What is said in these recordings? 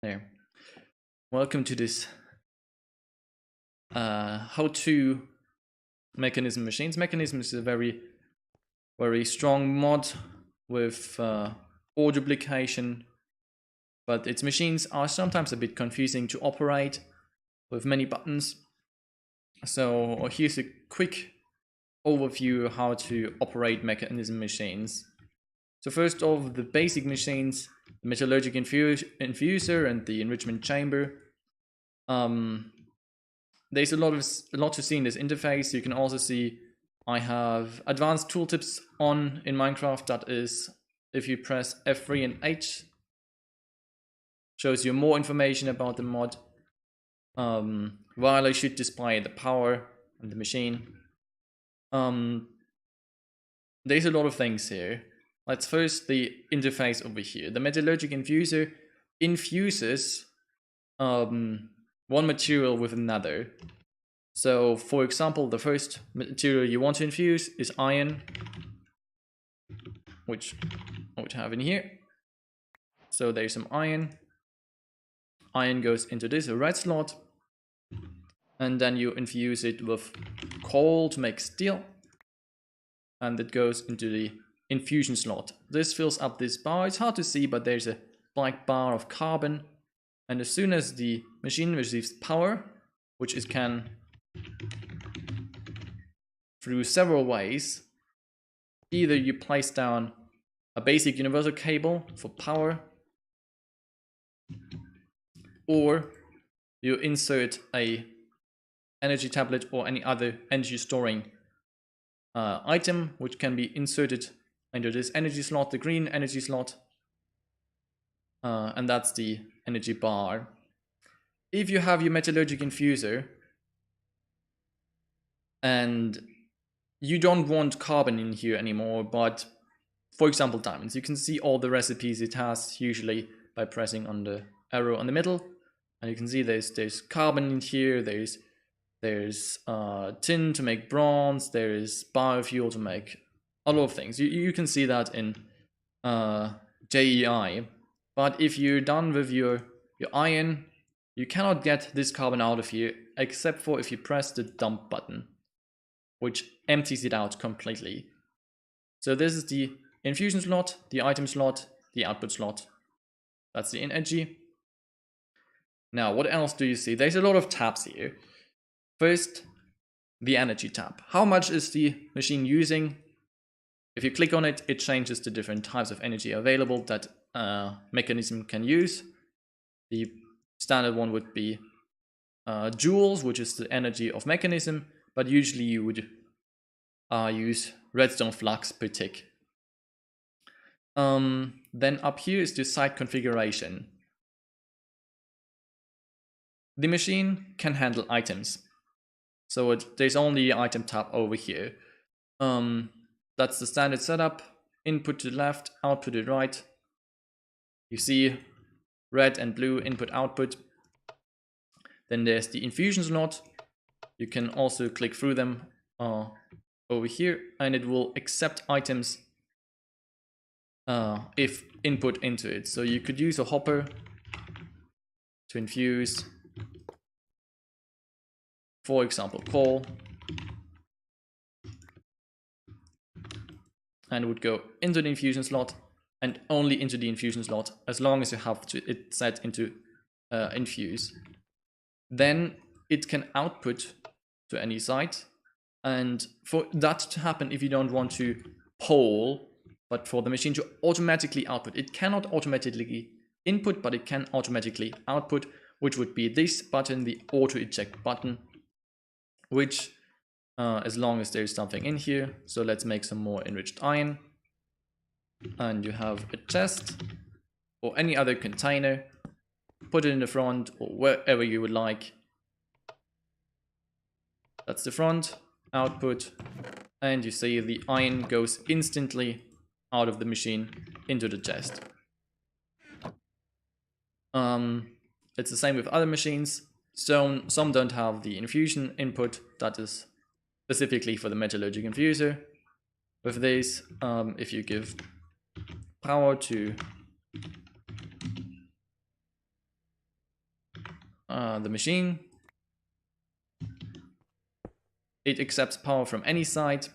There. Welcome to this how-to Mechanism Machines. Mekanism is a very strong mod with ore duplication, but its machines are sometimes a bit confusing to operate with many buttons. So here's a quick overview of how to operate Mechanism Machines. So first off, the basic machines, the Metallurgic Infuser and the enrichment chamber. There's a lot to see in this interface. You can also see I have advanced tooltips on in Minecraft. That is, if you press F3 and H, shows you more information about the mod. While I should display the power and the machine. There's a lot of things here. Let's first the interface over here. The Metallurgic Infuser infuses one material with another. So, for example, the first material you want to infuse is iron, which I would have in here. So there's some iron. Iron goes into this red slot, and then you infuse it with coal to make steel, and it goes into the infusion slot. This fills up this bar. It's hard to see, but there's a black bar of carbon, and as soon as the machine receives power, which it can through several ways, either you place down a basic universal cable for power, or you insert a energy tablet or any other energy storing item, which can be inserted into this energy slot, the green energy slot, and that's the energy bar. If you have your Metallurgic Infuser and you don't want carbon in here anymore, but for example diamonds, you can see all the recipes it has usually by pressing on the arrow on the middle, and you can see there's carbon in here, there's tin to make bronze, there is biofuel to make a lot of things. You can see that in JEI. But if you're done with your iron, you cannot get this carbon out of here except for if you press the dump button, which empties it out completely. So this is the infusion slot, the item slot, the output slot. That's the energy. Now, what else do you see? There's a lot of tabs here. First, the energy tab. How much is the machine using? If you click on it, it changes the different types of energy available that Mechanism can use. The standard one would be joules, which is the energy of Mechanism, but usually you would use redstone flux per tick. Then up here is the site configuration. The machine can handle items. So there's only item tab over here. That's the standard setup. Input to the left, output to the right. You see red and blue input output. Then there's the infusion slot. You can also click through them over here, and it will accept items if input into it. So you could use a hopper to infuse, for example, coal, and it would go into the infusion slot and only into the infusion slot as long as you have it set into infuse. Then it can output to any site, and for that to happen, if you don't want to poll, but for the machine to automatically output, it cannot automatically input, but it can automatically output, which would be this button, the auto eject button, which as long as there's something in here. So let's make some more enriched iron, and you have a chest or any other container, put it in the front or wherever you would like. That's the front, output, and you see the iron goes instantly out of the machine into the chest. It's the same with other machines. So some don't have the infusion input, that is specifically for the Metallurgic Infuser. With this, if you give power to the machine. It accepts power from any side.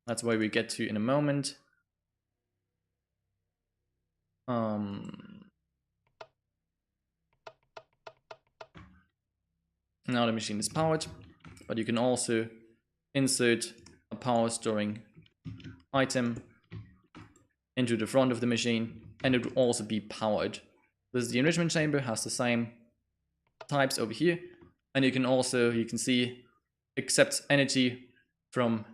That's where we get to in a moment. Now the machine is powered, but you can also insert a power storing item into the front of the machine, and it will also be powered. This is the enrichment chamber, has the same types over here, and you can also, you can see, accepts energy from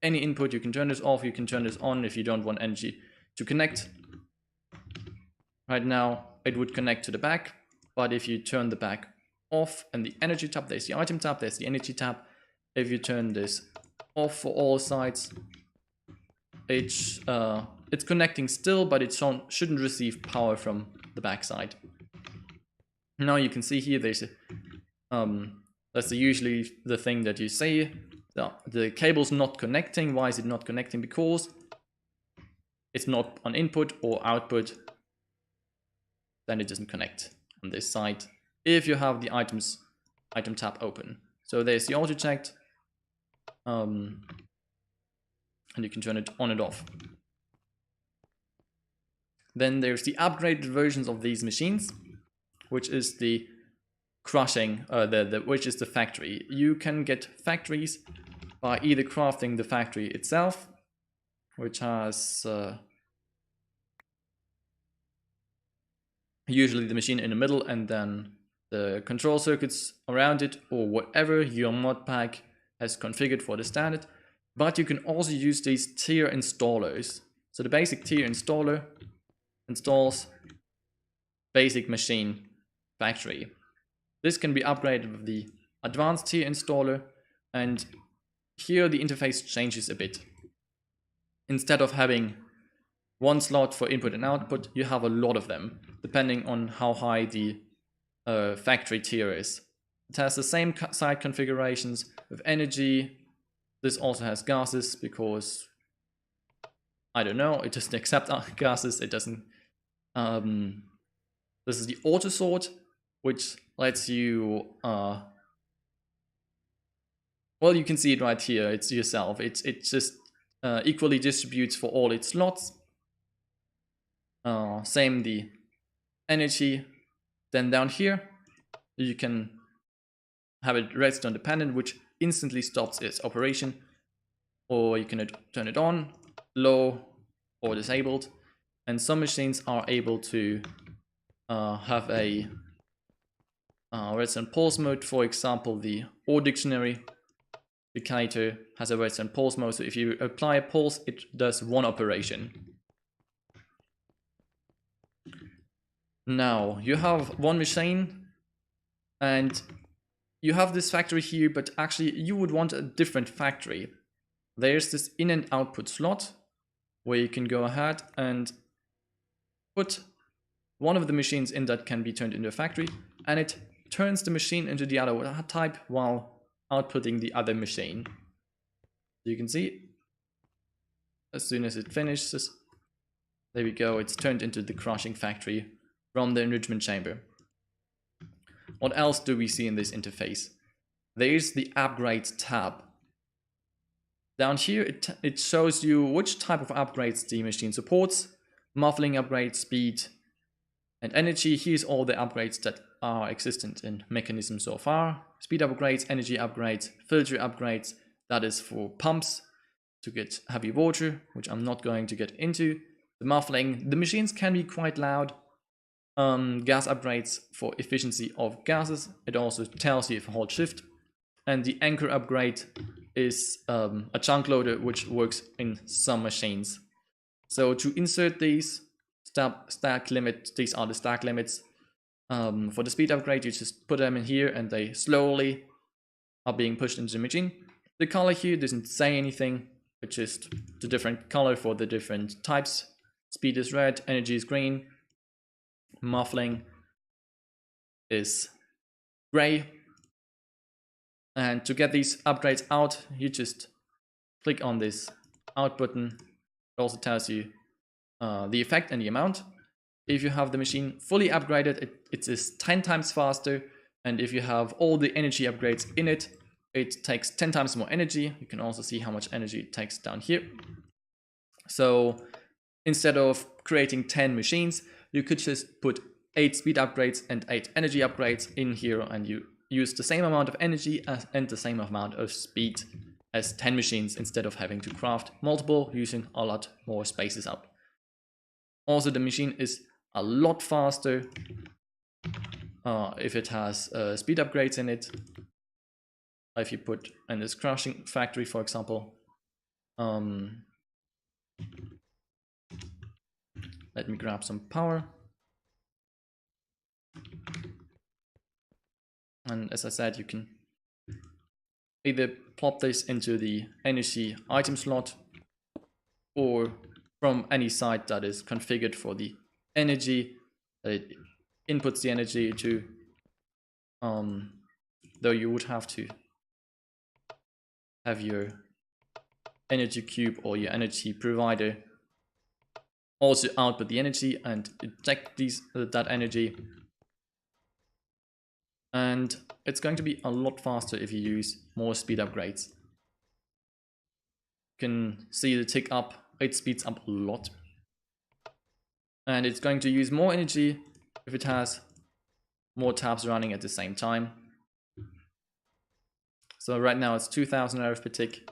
any input. You can turn this off, you can turn this on if you don't want energy to connect. Right now it would connect to the back, but if you turn the back off and the energy tab, there's the item tab, there's the energy tab. If you turn this off for all sides, it's connecting still, but it shouldn't receive power from the back side. Now you can see here there's a, that's usually the thing that you say, the cable's not connecting. Why is it not connecting? Because it's not on input or output, then it doesn't connect on this side if you have the item tab open. So there's the auto checked, and you can turn it on and off. Then there's the upgraded versions of these machines, which is the crushing, which is the factory. You can get factories by either crafting the factory itself, which has usually the machine in the middle and then the control circuits around it, or whatever your mod pack has configured for the standard. But you can also use these tier installers. So the basic tier installer installs basic machine factory. This can be upgraded with the advanced tier installer, and here the interface changes a bit. Instead of having one slot for input and output, you have a lot of them, depending on how high the factory tier is. It has the same side configurations with energy. This also has gases because, I don't know, it doesn't accept gases. It doesn't. This is the auto sort, which lets you, well, you can see it right here. It's yourself. It just equally distributes for all its slots. Same the energy. Then down here, you can have it redstone dependent, which instantly stops its operation, or you can turn it on, low, or disabled. And some machines are able to have a redstone pulse mode. For example, the ore dictionary indicator has a redstone pulse mode, so if you apply a pulse, it does one operation. Now you have one machine and you have this factory here, but actually you would want a different factory. There's this in and output slot where you can go ahead and put one of the machines in that can be turned into a factory, and it turns the machine into the other type while outputting the other machine. You can see as soon as it finishes, there we go, it's turned into the crushing factory from the enrichment chamber. What else do we see in this interface? There's the upgrade tab. Down here it shows you which type of upgrades the machine supports: muffling upgrade, speed, and energy. Here's all the upgrades that are existent in Mekanism so far. Speed upgrades, energy upgrades, filter upgrades, that is for pumps to get heavy water, which I'm not going to get into. The muffling, the machines can be quite loud. Gas upgrades for efficiency of gases. It also tells you if you hold shift. And the anchor upgrade is a chunk loader which works in some machines. So to insert these stack limit, these are the stack limits. For the speed upgrade, you just put them in here and they slowly are being pushed into the machine. The color here doesn't say anything, it's just the different color for the different types. Speed is red, energy is green, muffling is gray. And to get these upgrades out, you just click on this out button. It also tells you the effect and the amount. If you have the machine fully upgraded, it is 10 times faster. And if you have all the energy upgrades in it, it takes 10 times more energy. You can also see how much energy it takes down here. So instead of creating 10 machines, you could just put 8 speed upgrades and 8 energy upgrades in here, and you use the same amount of energy and the same amount of speed as 10 machines instead of having to craft multiple, using a lot more spaces up. Also, the machine is a lot faster if it has speed upgrades in it. If you put in this crushing factory, for example, let me grab some power. And as I said, you can either plop this into the energy item slot or from any site that is configured for the energy, that it inputs the energy to, though you would have to have your energy cube or your energy provider also output the energy and eject that energy. And it's going to be a lot faster if you use more speed upgrades. You can see the tick up, it speeds up a lot. And it's going to use more energy if it has more tabs running at the same time. So right now it's 2000 RF per tick,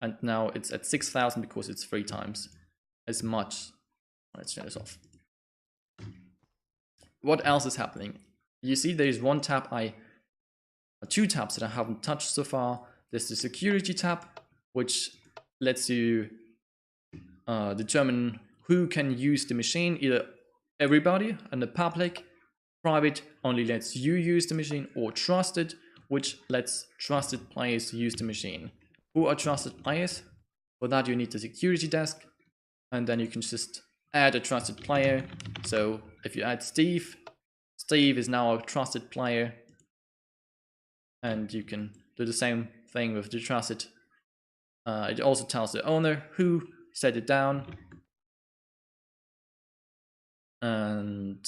and now it's at 6000 because it's 3 times as much. Let's turn this off. What else is happening? You see there's two tabs that I haven't touched so far. There's the security tab, which lets you determine who can use the machine, either everybody and the public. Private only lets you use the machine, or trusted, which lets trusted players use the machine. Who are trusted players? For that you need the security desk, and then you can just add a trusted player. So if you add Steve, Steve is now a trusted player, and you can do the same thing with the trusted. It also tells the owner who set it down, and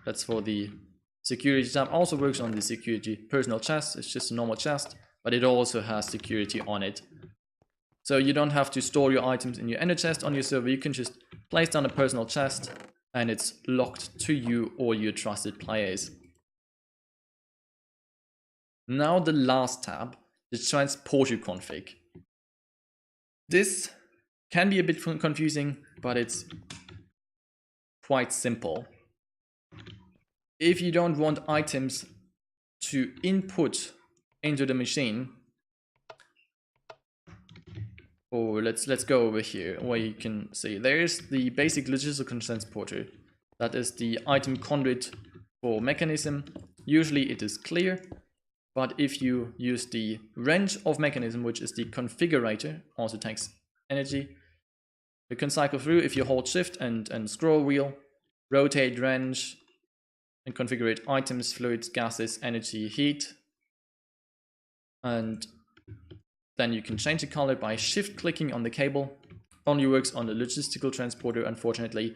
that's for the security tab. Also works on the security personal chest. It's just a normal chest, but it also has security on it. So you don't have to store your items in your inner chest on your server. You can just place down a personal chest, and it's locked to you or your trusted players. Now the last tab, the Transporter config. This can be a bit confusing, but it's quite simple. If you don't want items to input into the machine, or let's go over here where you can see there's the basic logistical transporter. That is the item conduit for Mekanism. Usually it is clear, but if you use the wrench of Mekanism, which is the configurator, also takes energy, you can cycle through if you hold shift and scroll wheel, rotate wrench, and configure items, fluids, gases, energy, heat. And then you can change the color by shift clicking on the cable. Only works on the logistical transporter, unfortunately.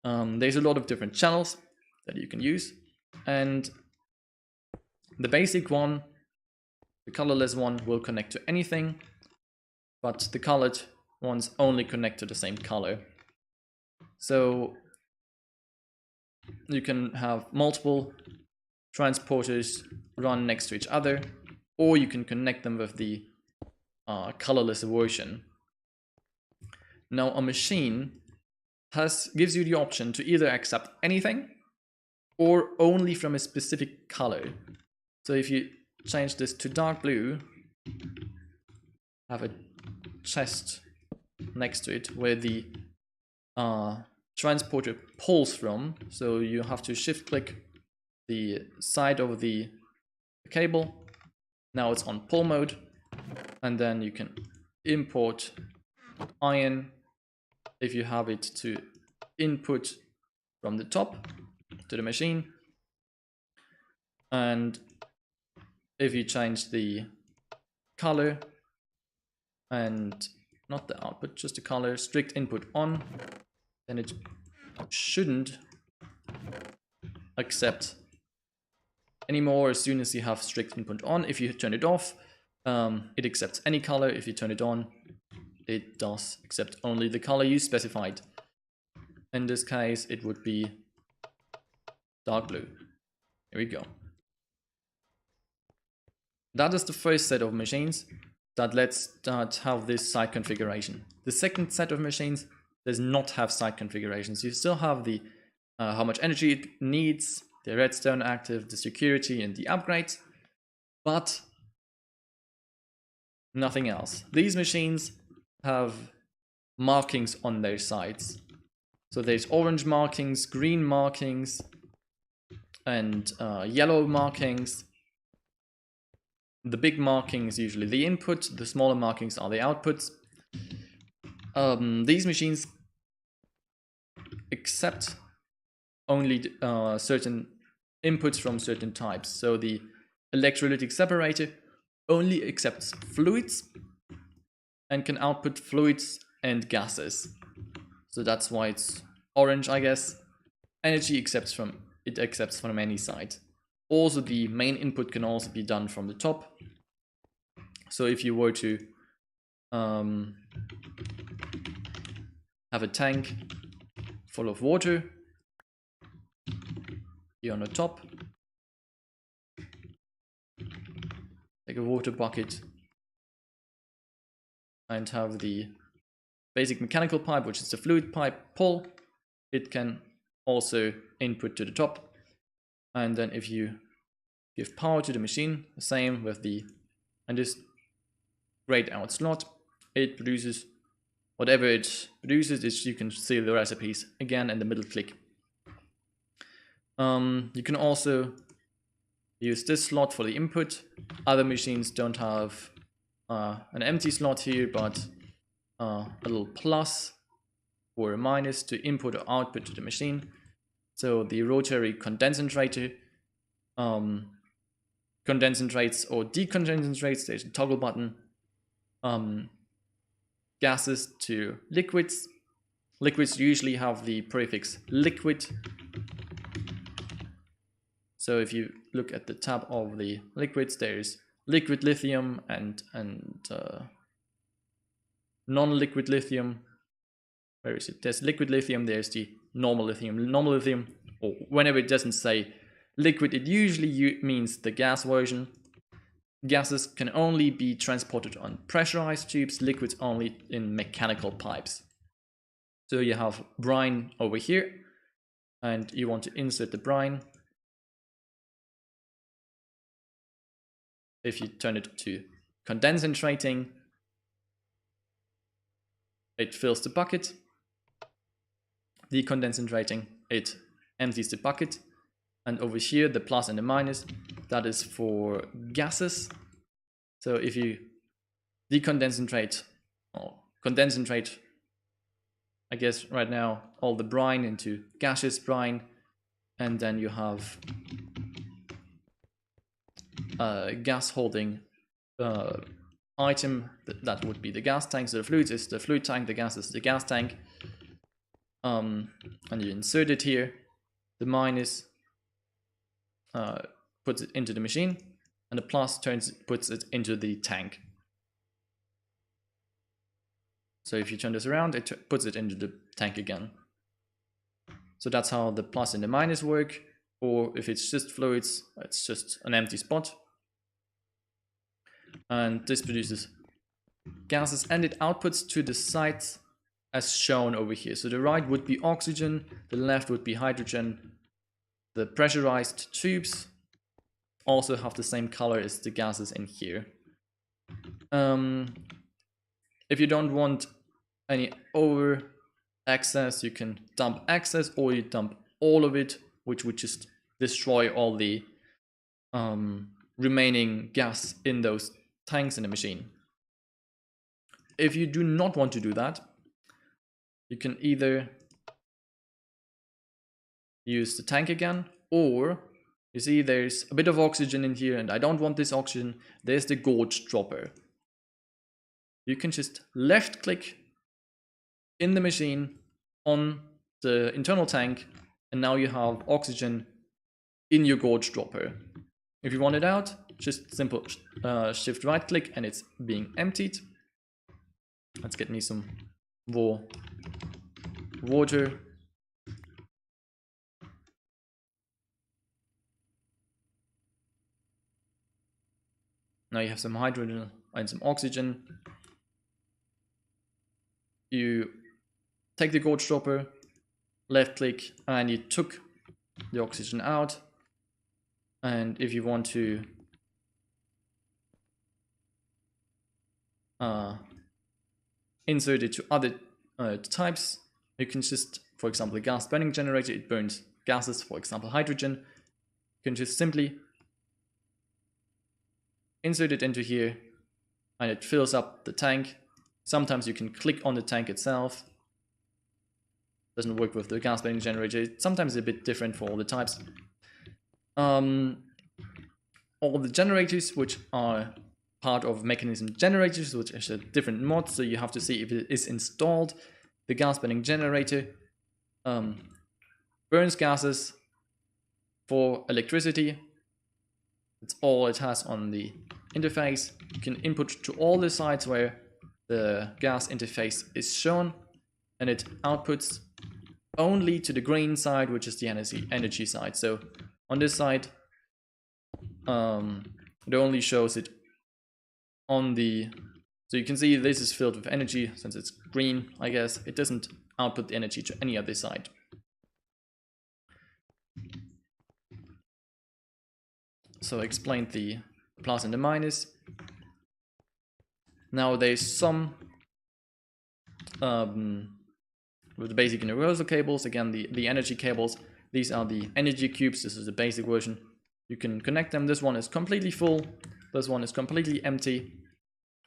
There's a lot of different channels that you can use, and the basic one, the colorless one, will connect to anything, but the colored ones only connect to the same color. So you can have multiple transporters run next to each other, or you can connect them with the colorless version. Now a machine gives you the option to either accept anything or only from a specific color. So if you change this to dark blue, have a chest next to it where the transporter pulls from. So you have to shift click the side of the cable. Now it's on pull mode, and then you can import iron if you have it to input from the top to the machine. And if you change the color, and not the output, just the color, strict input on, then it shouldn't accept anymore as soon as you have strict input on. If you turn it off, it accepts any color. If you turn it on, it does accept only the color you specified. In this case, it would be dark blue. Here we go. That is the first set of machines that have this side configuration. The second set of machines does not have side configurations. You still have the how much energy it needs, the redstone active, the security, and the upgrades, but nothing else. These machines have markings on their sides. So there's orange markings, green markings, and yellow markings. The big marking is usually the input, the smaller markings are the outputs. These machines accept only certain inputs from certain types. So the electrolytic separator only accepts fluids and can output fluids and gases. So that's why it's orange, I guess. Energy accepts from any side. Also, the main input can also be done from the top. So if you were to have a tank full of water here on the top, take a water bucket and have the basic mechanical pipe, which is the fluid pipe, pull. It can also input to the top. And then if you give power to the machine, the same with and this grayed out slot, it produces whatever it produces. You can see the recipes again in the middle click. You can also use this slot for the input. Other machines don't have an empty slot here, but a little plus or a minus to input or output to the machine. So the rotary condensator condensates or decondensates, there's a toggle button. Gases to liquids. Liquids usually have the prefix liquid. So if you look at the tab of the liquids, there's liquid lithium and non-liquid lithium. Where is it? There's liquid lithium, there's the normal lithium. Normal lithium, or whenever it doesn't say liquid, it usually means the gas version. Gases can only be transported on pressurized tubes, liquids only in mechanical pipes. So you have brine over here, and you want to insert the brine. If you turn it to condensating, it fills the bucket. Decondensating, it empties the bucket. And over here, the plus and the minus, that is for gases. So if you decondensate or condensate, I guess right now, all the brine into gaseous brine, and then you have a gas holding item, that would be the gas tank. So the fluid is the fluid tank, the gas is the gas tank. And you insert it here. The minus puts it into the machine, and the plus puts it into the tank. So if you turn this around, it puts it into the tank again. So that's how the plus and the minus work. Or if it's just fluids, it's just an empty spot. And this produces gases, and it outputs to the sides as shown over here. So the right would be oxygen, the left would be hydrogen. The pressurized tubes also have the same color as the gases in here. If you don't want any over excess, you can dump excess, or you dump all of it, which would just destroy all the remaining gas in those tanks in the machine. If you do not want to do that, you can either use the tank again, or you see there's a bit of oxygen in here and I don't want this oxygen. There's the gauge dropper. You can just left click in the machine on the internal tank, and now you have oxygen in your gorge dropper. If you want it out, just simple shift right click and it's being emptied. Let's get me some more water. Now you have some hydrogen and some oxygen. You take the gorge dropper, left click, and you took the oxygen out. And if you want to insert it to other types, you can just, for example, a gas burning generator, it burns gases, for example, hydrogen. You can just simply insert it into here and it fills up the tank. Sometimes you can click on the tank itself. Doesn't work with the gas burning generator. Sometimes it's a bit different for all the types. All the generators, which are part of Mekanism generators, which is a different mod, so you have to see if it is installed. The gas burning generator burns gases for electricity. That's all it has on the interface. You can input to all the sides where the gas interface is shown, and it outputs only to the green side, which is the energy side. So on this side, it only shows it on the, so you can see this is filled with energy since it's green, I guess. It doesn't output the energy to any other side. So I explained the plus and the minus. Now there's some with the basic universal cables, again the energy cables. These are the energy cubes. This is the basic version. You can connect them. This one is completely full. This one is completely empty.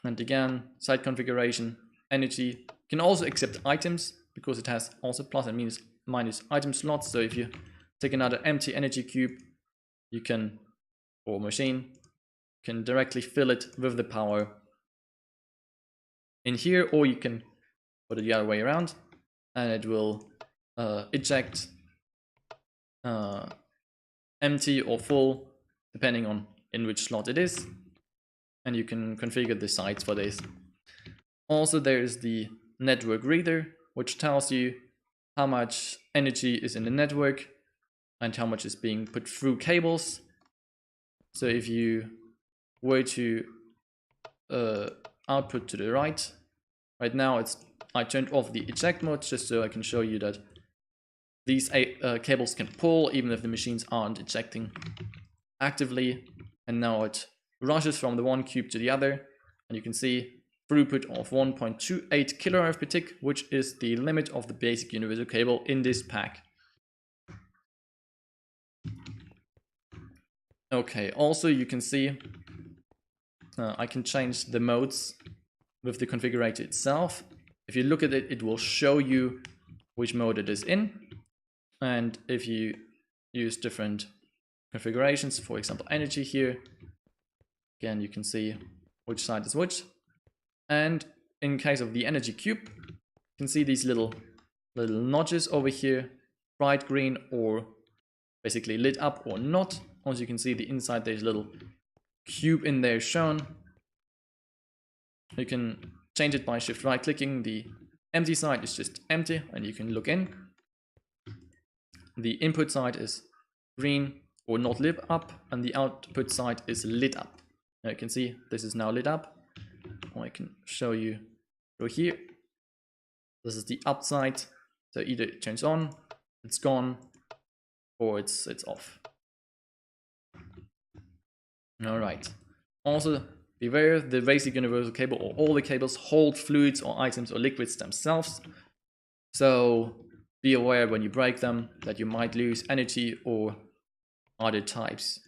And again, site configuration, energy. You can also accept items because it has also plus and minus item slots. So if you take another empty energy cube, you can, or machine, can directly fill it with the power in here, or you can put it the other way around and it will eject empty or full depending on in which slot it is, and you can configure the sites for this. Also, there is the network reader, which tells you how much energy is in the network and how much is being put through cables. So if you were to output to the right now I turned off the eject mode just so I can show you that these cables can pull even if the machines aren't ejecting actively, and now it rushes from the one cube to the other, and you can see throughput of 1.28 kiloamps per tick, which is the limit of the basic universal cable in this pack. Okay, also you can see I can change the modes with the configurator itself. If you look at it, it will show you which mode it is in. And if you use different configurations, for example, energy here, again, you can see which side is which. And in case of the energy cube, you can see these little notches over here, bright green or basically lit up or not. As you can see, the inside there's a little cube in there shown. You can change it by shift right clicking. The empty side is just empty and you can look in. The input side is green or not lit up, and the output side is lit up. Now you can see this is now lit up. Or I can show you over here. This is the up side. So either it turns on, it's gone, or it's off. Alright. Also, beware, the basic universal cable or all the cables hold fluids or items or liquids themselves. So be aware when you break them that you might lose energy or other types.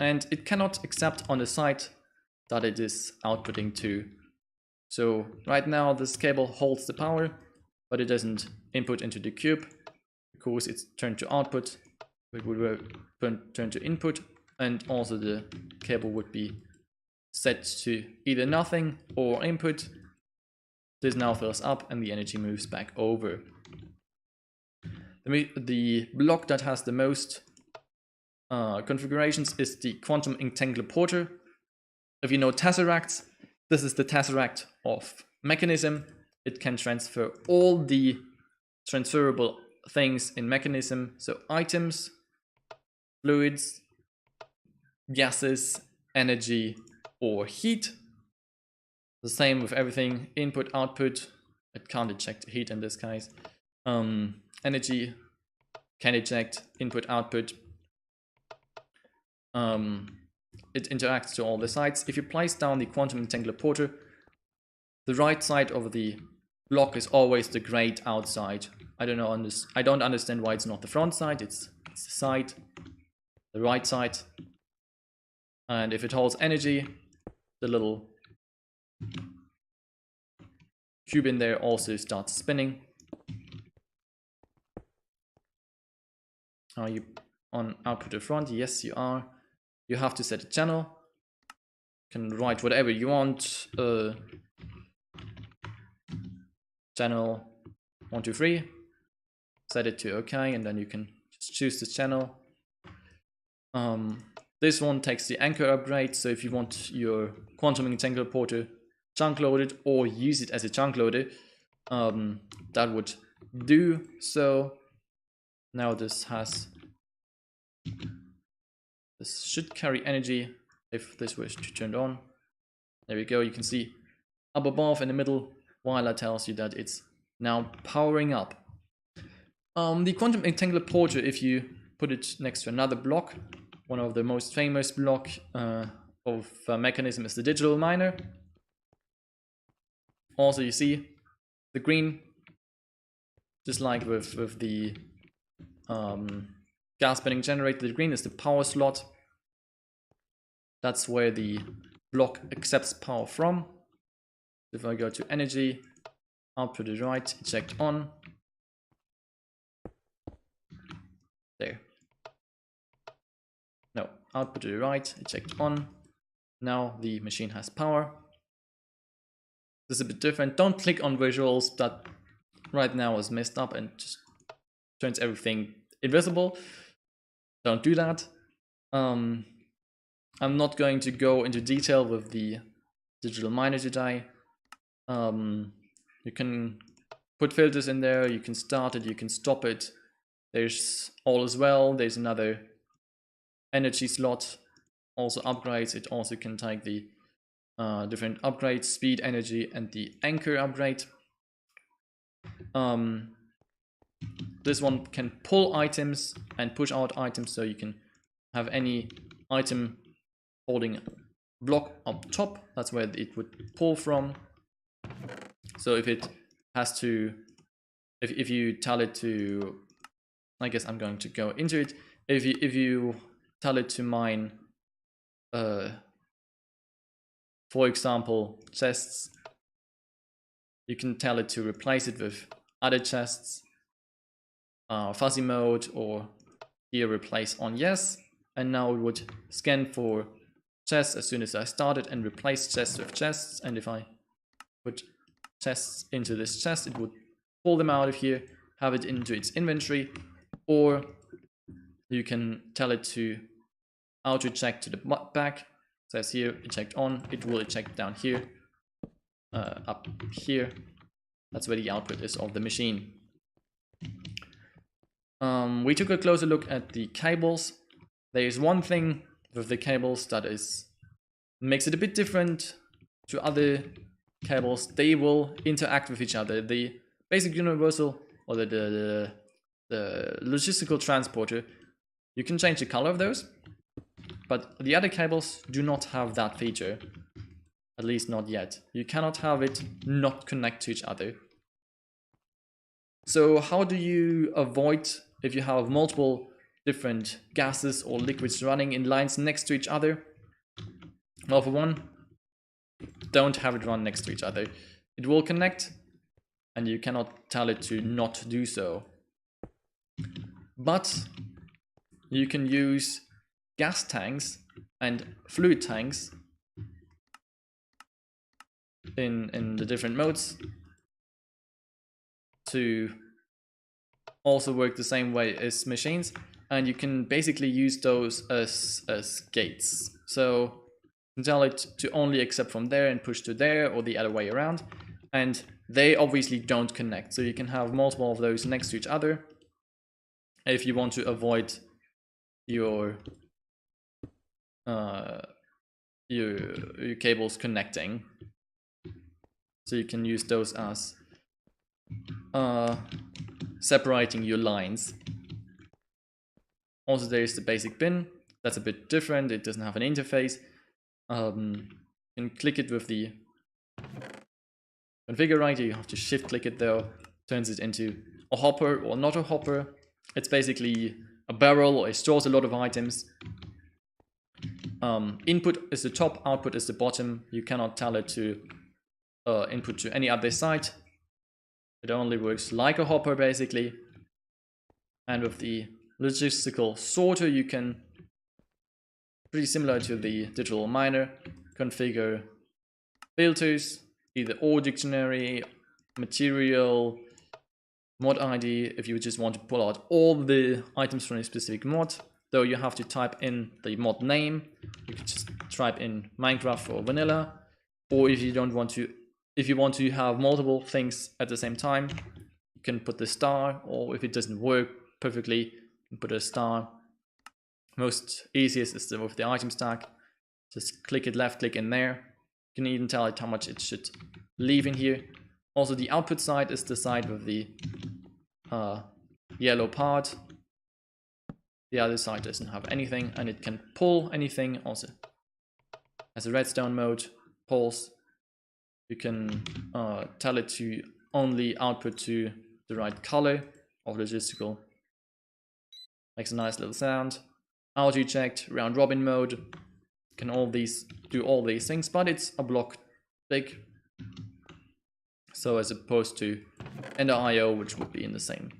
And it cannot accept on the site that it is outputting to. So right now this cable holds the power, but it doesn't input into the cube because it's turned to output. It would turn to input, and also the cable would be set to either nothing or input. This now fills up and the energy moves back over. The block that has the most configurations is the Quantum Entangloporter. If you know tesseracts, this is the tesseract of Mekanism. It can transfer all the transferable things in Mekanism, so items, fluids, gases, energy, or heat. The same with everything, input, output. It can't eject heat in this case. Energy can eject input, output. It interacts to all the sides. If you place down the Quantum Entangloporter, the right side of the block is always the grayed outside. I don't understand why it's not the front side. It's the side, the right side. And if it holds energy, the little cube in there also starts spinning. Are you on output or front? Yes, you are. You have to set a channel. You can write whatever you want. Channel 1, 2, 3. Set it to OK, and then you can just choose the channel. This one takes the anchor upgrade, so if you want your Quantum Entangloporter chunk loaded or use it as a chunk loader, that would do so. Now this should carry energy if this was to turn on. There we go, you can see up above in the middle, Weiler tells you that it's now powering up. The Quantum Entangloporter, if you put it next to another block, one of the most famous block of Mekanism is the digital miner. Also you see the green, just like with the gas spinning generator, the green is the power slot. That's where the block accepts power from. If I go to energy, output to the right, eject on. There. No, output to the right, eject on. Now the machine has power. This is a bit different. Don't click on visuals. That right now is messed up and just turns everything invisible. Don't do that. I'm not going to go into detail with the digital miner today. You can put filters in there, you can start it, you can stop it. There's all as well. There's another energy slot, also upgrades. It also can take the different upgrades, speed, energy, and the anchor upgrade. This one can pull items and push out items, so you can have any item holding block up top. That's where it would pull from. So if it has to, if you tell it to, I guess I'm going to go into it. If you tell it to mine, for example, chests, you can tell it to replace it with other chests, fuzzy mode, or here replace on yes, and now it would scan for chests as soon as I started and replace chests with chests. And if I put chests into this chest, it would pull them out of here, have it into its inventory, or you can tell it to auto eject to the back. It says here eject on, it will eject down here, up here. That's where the output is of the machine. We took a closer look at the cables. There is one thing with the cables that makes it a bit different to other cables. They will interact with each other. The basic universal, or the logistical transporter, you can change the color of those, but the other cables do not have that feature, at least not yet. You cannot have it not connect to each other. So how do you avoid, if you have multiple different gases or liquids running in lines next to each other? Well, for one, don't have it run next to each other. It will connect, and you cannot tell it to not do so. But you can use gas tanks and fluid tanks in the different modes. to also work the same way as machines, and you can basically use those as gates. So you can tell it to only accept from there and push to there, or the other way around, and they obviously don't connect. So you can have multiple of those next to each other if you want to avoid your cables connecting. So you can use those as separating your lines. Also, there is the basic bin. That's a bit different. It doesn't have an interface. You can click it with the configurator. You have to shift click it though. Turns it into a hopper or not a hopper. It's basically a barrel, or it stores a lot of items. Input is the top, output is the bottom. You cannot tell it to input to any other side. It only works like a hopper basically. And with the logistical sorter, you can, pretty similar to the digital miner, configure filters, either OR dictionary, material, mod ID, if you just want to pull out all the items from a specific mod. Though you have to type in the mod name. You can just type in Minecraft or vanilla. Or if you don't want to, if you want to have multiple things at the same time, you can put the star, or if it doesn't work perfectly, you can put a star. Most easiest is with the item stack. Just click it, left click in there. You can even tell it how much it should leave in here. Also, the output side is the side with the yellow part. The other side doesn't have anything, and it can pull anything. Also has a redstone mode, pulls. You can tell it to only output to the right color of logistical. Makes a nice little sound. Auto checked, round robin mode. Can do all these things, but it's a block big. So as opposed to Ender IO, which would be in the same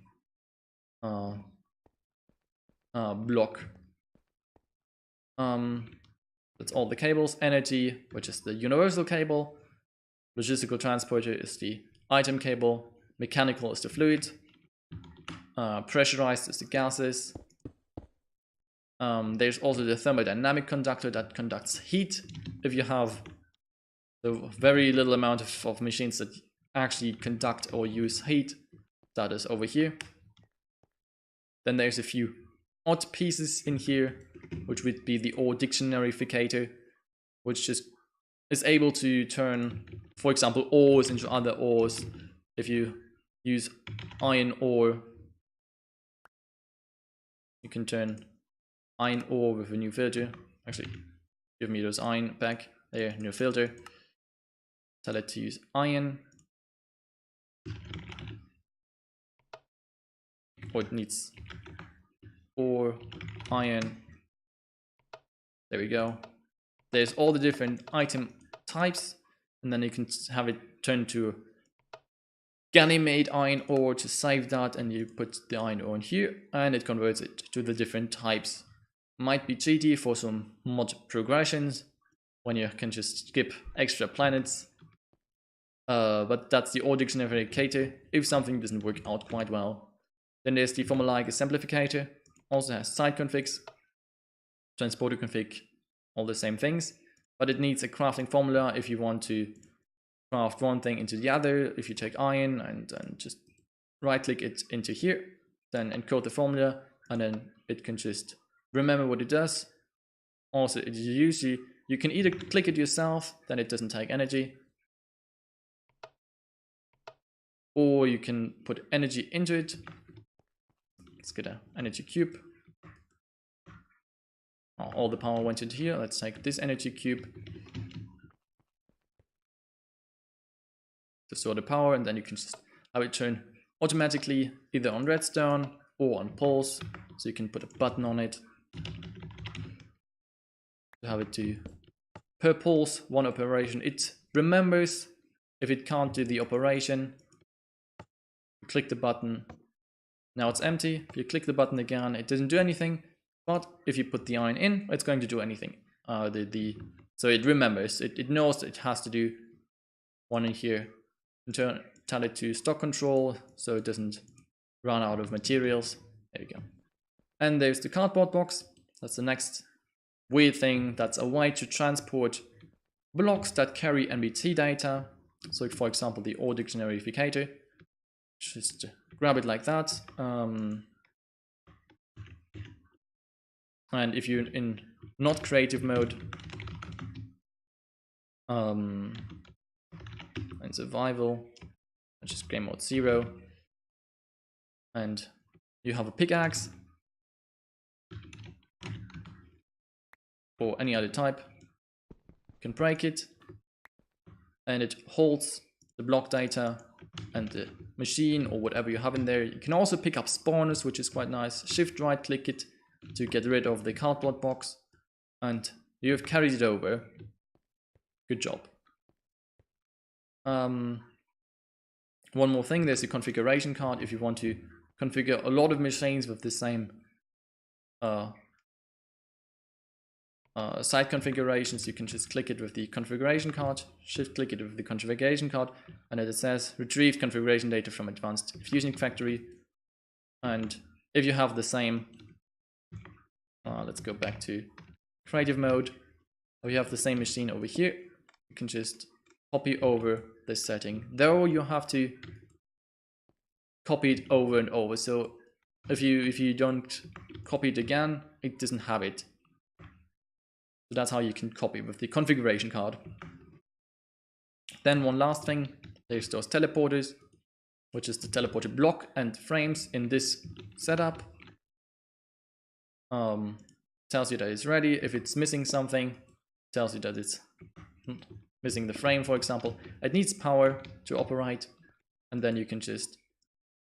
block. That's all the cables. Energy, which is the universal cable. Logistical transporter is the item cable. Mechanical is the fluid. Pressurized is the gases. There's also the thermodynamic conductor that conducts heat. If you have the very little amount of machines that actually conduct or use heat, that is over here. Then there's a few odd pieces in here, which would be the OR dictionaryficator, which just is able to turn, for example, ores into other ores. If you use iron ore, you can turn iron ore with a new filter. Actually, give me those iron back. There, new filter. Tell it to use iron. Or it needs ore, iron. There we go. There's all the different item types, and then you can have it turn to Ganymede iron ore to save that, and you put the iron ore in here, and it converts it to the different types. Might be cheaty for some mod progressions, when you can just skip extra planets. But that's the OR dictionaryficator if something doesn't work out quite well. Then there's the formulaic exemplificator, also has site configs, transporter config, all the same things, but it needs a crafting formula if you want to craft one thing into the other. If you take iron and just right click it into here, then encode the formula, and then it can just remember what it does. Also, you can either click it yourself, then it doesn't take energy, or you can put energy into it. Let's get an energy cube. All the power went into here. Let's take this energy cube to store the power, and then you can just have it turn automatically either on redstone or on pulse. So you can put a button on it to have it do per pulse one operation. It remembers if it can't do the operation. You click the button. Now it's empty. If you click the button again, it doesn't do anything. But if you put the iron in, it's going to do anything. So it remembers. It knows it has to do one in here. tell it to stock control so it doesn't run out of materials. There we go. And there's the cardboard box. That's the next weird thing. That's a way to transport blocks that carry MBT data. So for example, the ore dictionary verificator. Just grab it like that. And if you're in not creative mode, and survival, which is game mode 0, and you have a pickaxe or any other type, you can break it and it holds the block data and the machine or whatever you have in there. You can also pick up spawners, which is quite nice. Shift right click it to get rid of the cardboard box, and you have carried it over. Good job. One more thing, there's a configuration card. If you want to configure a lot of machines with the same site configurations, you can just click it with the configuration card, shift click it with the configuration card, and it says retrieve configuration data from advanced fusing factory. And if you have the same, let's go back to creative mode, or you have the same machine over here, you can just copy over this setting, though you have to copy it over and over. So if you don't copy it again, it doesn't have it. So that's how you can copy with the configuration card. Then one last thing, there's those teleporters, which is the teleporter block and frames in this setup. Tells you that it's ready. If it's missing something, tells you that it's missing the frame, for example. It needs power to operate, and then you can just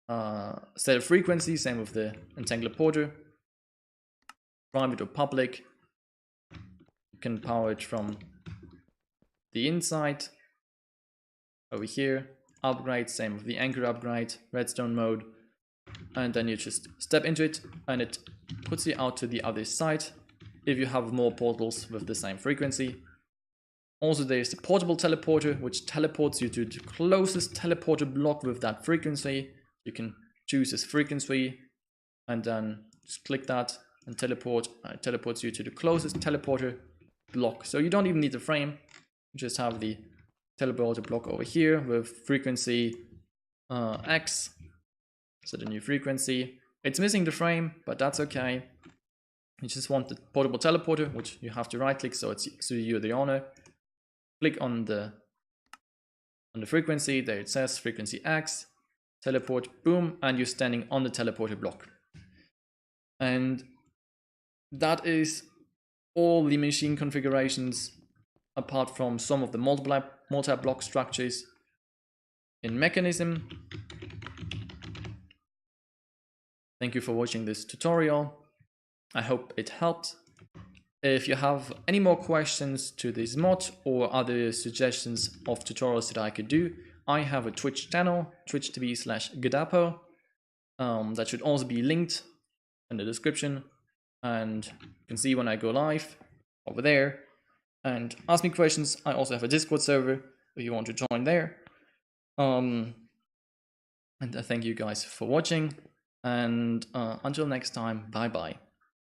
set a frequency, same with the Entangloporter, private or public. You can power it from the inside, over here, upgrade, same with the anchor upgrade, redstone mode, and then you just step into it and it puts you out to the other side if you have more portals with the same frequency. Also there's the portable teleporter, which teleports you to the closest teleporter block with that frequency. You can choose this frequency and then just click that and teleports you to the closest teleporter block. So you don't even need the frame, you just have the teleporter block over here with frequency X. So the new frequency. It's missing the frame, but that's okay. You just want the portable teleporter, which you have to right click so you're the owner. Click on the frequency, there it says frequency X, teleport, boom, and you're standing on the teleporter block. And that is all the machine configurations, apart from some of the multi-block structures in Mekanism. Thank you for watching this tutorial. I hope it helped. If you have any more questions to this mod or other suggestions of tutorials that I could do, I have a Twitch channel, twitch.tv/Gadapo. That should also be linked in the description, and you can see when I go live over there. And ask me questions. I also have a Discord server if you want to join there. And I thank you guys for watching, and until next time, bye bye.